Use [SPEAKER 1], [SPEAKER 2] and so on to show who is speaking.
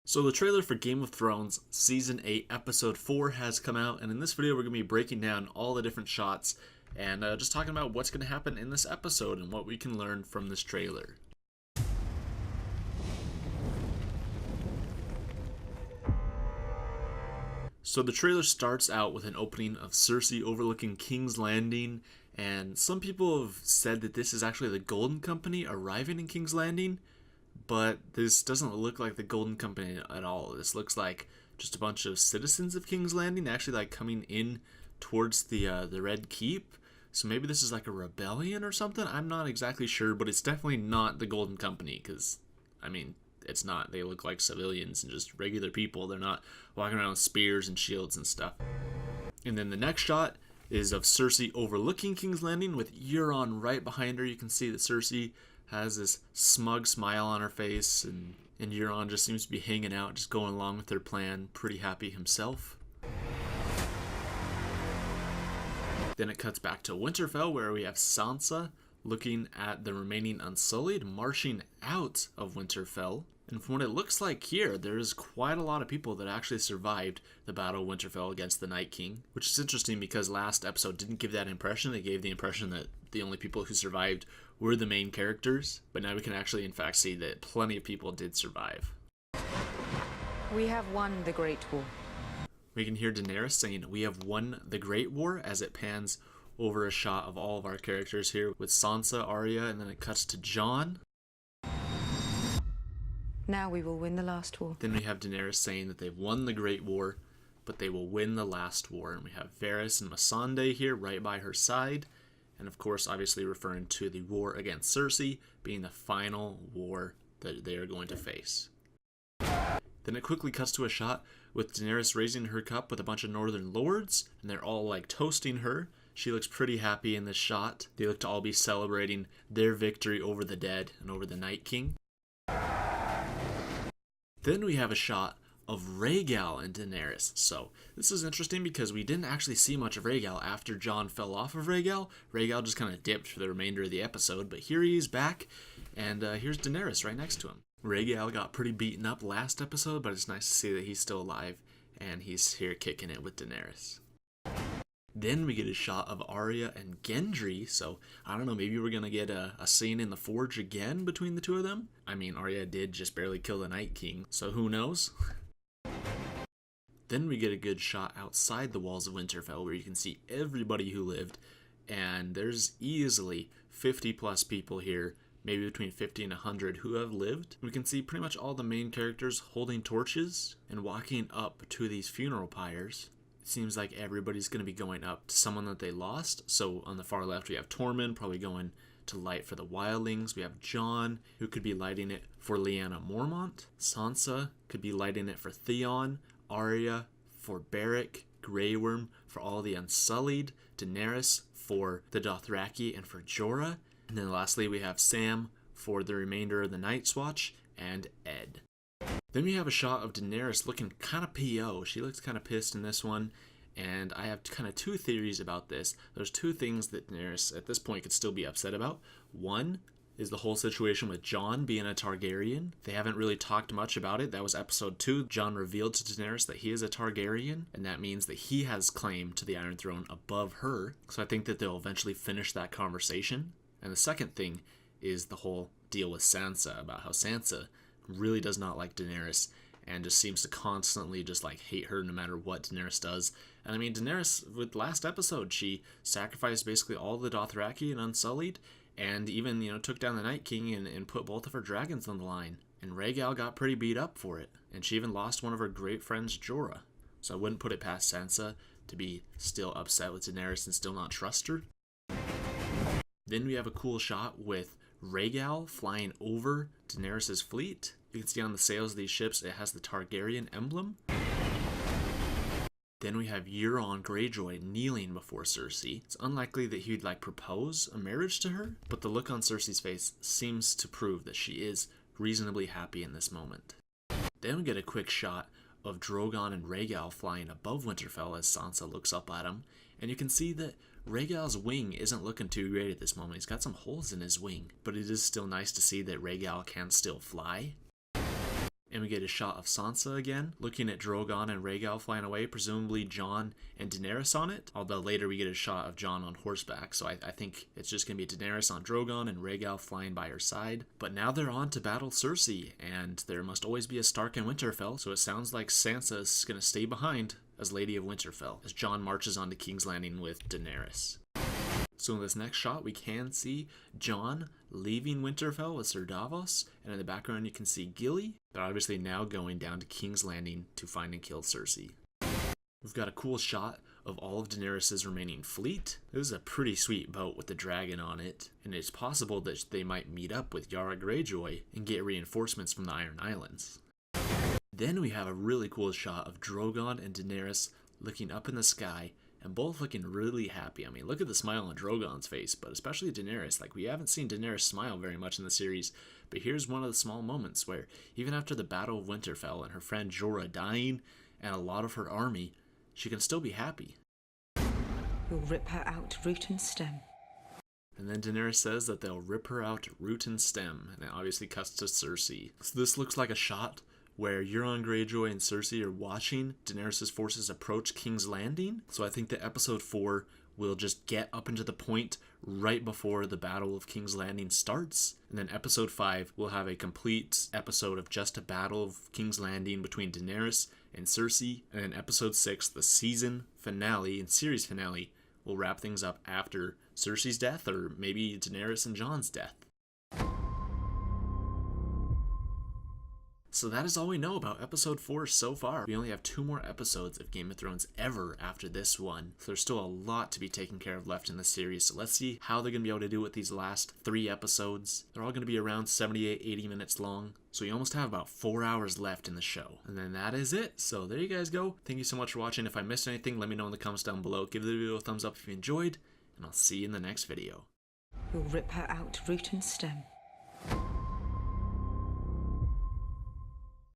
[SPEAKER 1] So the trailer for Game of Thrones Season 8 Episode 4 has come out, and in this video we're going to be breaking down all the different shots and just talking about what's going to happen in this episode and what we can learn from this trailer. So the trailer starts out with an opening of Cersei overlooking King's Landing, and some people have said that this is actually the Golden Company arriving in King's Landing. But this doesn't look like the Golden Company at all. This looks like just a bunch of citizens of King's Landing actually like coming in towards the Red Keep. So maybe this is like a rebellion or something. I'm not exactly sure, but it's definitely not the Golden Company because, I mean, it's not. They look like civilians and just regular people. They're not walking around with spears and shields and stuff. And then the next shot is of Cersei overlooking King's Landing with Euron right behind her. You can see that Cersei has this smug smile on her face, and Euron just seems to be hanging out, just going along with their plan, pretty happy himself. Then it cuts back to Winterfell, where we have Sansa looking at the remaining Unsullied marching out of Winterfell. And from what it looks like here, there's quite a lot of people that actually survived the Battle of Winterfell against the Night King, which is interesting because last episode didn't give that impression. It gave the impression that the only people who survived were the main characters, but now we can actually in fact see that plenty of people did survive.
[SPEAKER 2] We have won the Great War.
[SPEAKER 1] We can hear Daenerys saying, "We have won the Great War," as it pans over a shot of all of our characters here with Sansa, Arya, and then it cuts to Jon.
[SPEAKER 2] Now we will win the last war.
[SPEAKER 1] Then we have Daenerys saying that they've won the Great War, but they will win the last war. And we have Varys and Missandei here right by her side. And of course, obviously referring to the war against Cersei being the final war that they are going to face. Then it quickly cuts to a shot with Daenerys raising her cup with a bunch of Northern Lords, and they're all like toasting her. She looks pretty happy in this shot. They look to all be celebrating their victory over the dead and over the Night King. Then we have a shot of Rhaegal and Daenerys. So this is interesting because we didn't actually see much of Rhaegal after Jon fell off of Rhaegal. Rhaegal just kind of dipped for the remainder of the episode, but here he is back, and here's Daenerys right next to him. Rhaegal got pretty beaten up last episode, but it's nice to see that he's still alive, and he's here kicking it with Daenerys. Then we get a shot of Arya and Gendry, so I don't know, maybe we're going to get a scene in the Forge again between the two of them. I mean, Arya did just barely kill the Night King, so who knows? Then we get a good shot outside the walls of Winterfell where you can see everybody who lived, and there's easily 50 plus people here, maybe between 50 and 100 who have lived. We can see pretty much all the main characters holding torches and walking up to these funeral pyres. Seems like everybody's going to be going up to someone that they lost. So on the far left we have Tormund probably going to light for the wildlings. We have Jon who could be lighting it for Lyanna Mormont. Sansa could be lighting it for Theon. Arya for Beric. Grey Worm for all the Unsullied. Daenerys for the Dothraki and for Jorah. And then lastly we have Sam for the remainder of the Night's Watch and Ed. Then we have a shot of Daenerys looking kind of PO. She looks kind of pissed in this one, and I have kind of two theories about this. There's two things that Daenerys at this point could still be upset about. One is the whole situation with Jon being a Targaryen. They haven't really talked much about it. That was episode 2. Jon revealed to Daenerys that he is a Targaryen, and that means that he has claim to the Iron Throne above her. So I think that they'll eventually finish that conversation. And the second thing is the whole deal with Sansa, about how Sansa really does not like Daenerys and just seems to constantly just like hate her no matter what Daenerys does. And I mean, Daenerys, with last episode, she sacrificed basically all the Dothraki and Unsullied, and even, took down the Night King and put both of her dragons on the line. And Rhaegal got pretty beat up for it, and she even lost one of her great friends, Jorah. So I wouldn't put it past Sansa to be still upset with Daenerys and still not trust her. Then we have a cool shot with Rhaegal flying over Daenerys' fleet. You can see on the sails of these ships it has the Targaryen emblem. Then we have Euron Greyjoy kneeling before Cersei. It's unlikely that he'd propose a marriage to her, but the look on Cersei's face seems to prove that she is reasonably happy in this moment. Then we get a quick shot of Drogon and Rhaegal flying above Winterfell as Sansa looks up at him, and you can see that Rhaegal's wing isn't looking too great at this moment. He's got some holes in his wing, but it is still nice to see that Rhaegal can still fly. And we get a shot of Sansa again, looking at Drogon and Rhaegal flying away, presumably Jon and Daenerys on it. Although later we get a shot of Jon on horseback, so I think it's just going to be Daenerys on Drogon and Rhaegal flying by her side. But now they're on to battle Cersei, and there must always be a Stark in Winterfell, so it sounds like Sansa is going to stay behind as Lady of Winterfell, as Jon marches on to King's Landing with Daenerys. So in this next shot, we can see Jon leaving Winterfell with Sir Davos, and in the background you can see Gilly. They're obviously now going down to King's Landing to find and kill Cersei. We've got a cool shot of all of Daenerys' remaining fleet. This is a pretty sweet boat with the dragon on it, and it's possible that they might meet up with Yara Greyjoy and get reinforcements from the Iron Islands. Then we have a really cool shot of Drogon and Daenerys looking up in the sky, and both looking really happy. I mean, look at the smile on Drogon's face, but especially Daenerys. Like, we haven't seen Daenerys smile very much in the series, but here's one of the small moments where, even after the Battle of Winterfell and her friend Jorah dying, and a lot of her army, she can still be happy.
[SPEAKER 2] We'll rip her out root and stem.
[SPEAKER 1] And then Daenerys says that they'll rip her out root and stem, and it obviously cuts to Cersei. So this looks like a shot where Euron Greyjoy and Cersei are watching Daenerys' forces approach King's Landing. So I think that episode 4 will just get up into the point right before the Battle of King's Landing starts. And then episode 5 will have a complete episode of just a battle of King's Landing between Daenerys and Cersei. And then episode 6, the season finale and series finale, will wrap things up after Cersei's death, or maybe Daenerys and Jon's death. So that is all we know about episode 4 so far. We only have 2 more episodes of Game of Thrones ever after this one. So there's still a lot to be taken care of left in the series. So let's see how they're going to be able to do with these last 3 episodes. They're all going to be around 78-80 minutes long. So you almost have about 4 hours left in the show. And then that is it. So there you guys go. Thank you so much for watching. If I missed anything, let me know in the comments down below. Give the video a thumbs up if you enjoyed. And I'll see you in the next video.
[SPEAKER 2] We'll rip her out root and stem.